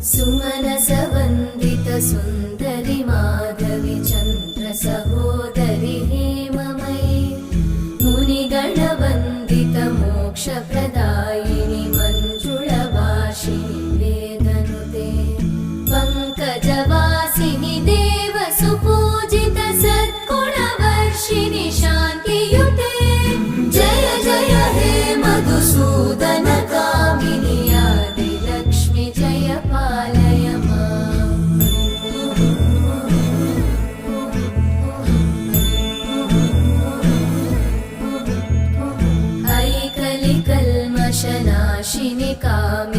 सुमनसवन्दित सुन्दरि माधवि चन्द्र सहोदरि हेममयि मुनिगणवन्दित मोक्षप्रदायिनि मञ्जुळभाषिणि वेदनुते पङ्कजवासिनि देवसुपूजित सद्गुणवर्षिणि शान्तियुते जय जय हे मधुसूदन कामिनि आदिलक्ष्मि जय पालय माम्। ऐकलिकल्मषनाशिनि कामिनि